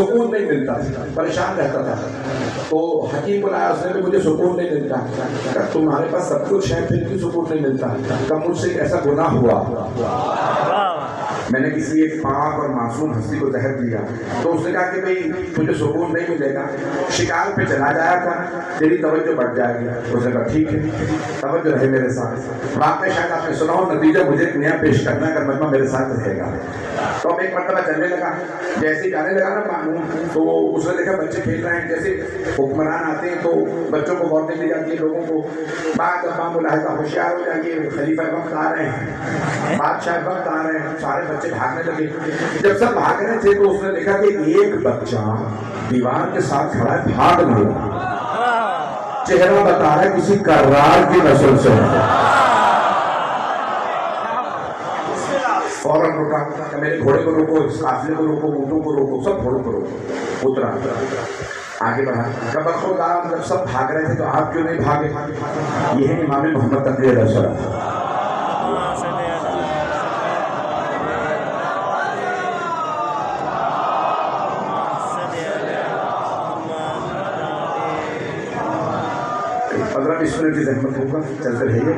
सुकून नहीं मिलता, परेशान रहता था। तो हकीम बुलाया, उसने भी मुझे सुकून नहीं मिलता। तुम्हारे पास सब कुछ है फिर भी सुकून नहीं मिलता। कब मुझसे ऐसा गुनाह हुआ, मैंने किसी एक पाक और मासूम हस्ती को जहर दिया, तो उसने कहा कि भाई तुझे सुकून नहीं मिलेगा, शिकार पे चला जाया कर, तेरी तवज्जो बढ़ जाएगी। उसने कहा ठीक है, तवज्जो रहे मेरे साथ। बात में शायद आपने सुना हो, नतीजा मुझे एक नया पेश करना है, अगर मजमा मेरे साथ रहेगा। तो अब एक मरतबा चलने लगा, जैसे ही जाने लगा ना मामून, तो उसने देखा बच्चे खेल रहे हैं, जैसे हुक्मरान आते हैं तो बच्चों को वार्निंग दी जाती है, लोगों को बात अब्बाम बुलाएगा, होशियार हो जाएंगे, खलीफा वक्त आ रहे हैं, बादशाह वक्त आ रहे हैं। सारे बच्चे भागने लगे। जब सब भाग रहे थे तो उसने देखा कि एक बच्चा दीवार के साथ खड़ा है, भाग नहीं रहा, चेहरा बता रहा है किसी कर्रार की नस्ल से। फौरन रुका, मेरे घोड़े को रोको, काफिले को रोको, ऊँटों को रोको, सब घोड़ों को रोको। उतरा, आगे बढ़ा। जब खुदा जब सब भाग रहे थे तो आप क्यों नहीं भागे? यह है इमाम मोहम्मद तक़ी रसूल। पंद्रह 20 मिनट की जहमत होगा, चलते रहिए।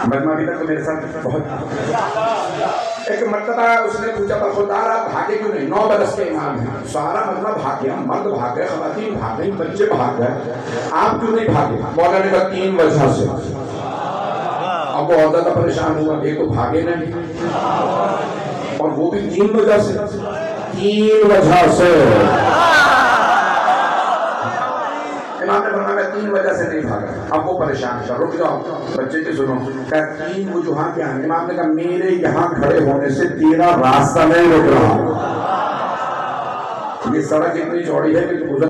मजमा अभी तक तो मेरे साथ बहुत। एक मर्तबा उसने पूछा, बखुदार आप भागे क्यों नहीं? 9 बरस के इमाम हैं, सारा मतलब भाग गया, मर्द भाग गए, खवातीन भाग गई, बच्चे भाग गए, आप क्यों नहीं भागे? मौला ने कहा 3 वजह से। अब वो और ज्यादा परेशान हुआ, एक तो भागे नहीं और वो भी 3 वजह से। 3 वजह से इमाम ने फरमाया मैं 3 वजह से नहीं भागा। अब वो परेशान था, रुक जाओ बच्चे जी सुनो, क्या 3 वजूहां क्या हैं? इमाम ने कहा मेरे यहाँ खड़े होने से तेरा रास्ता नहीं रुक रहा। ये सड़क इतनी चौड़ी है कि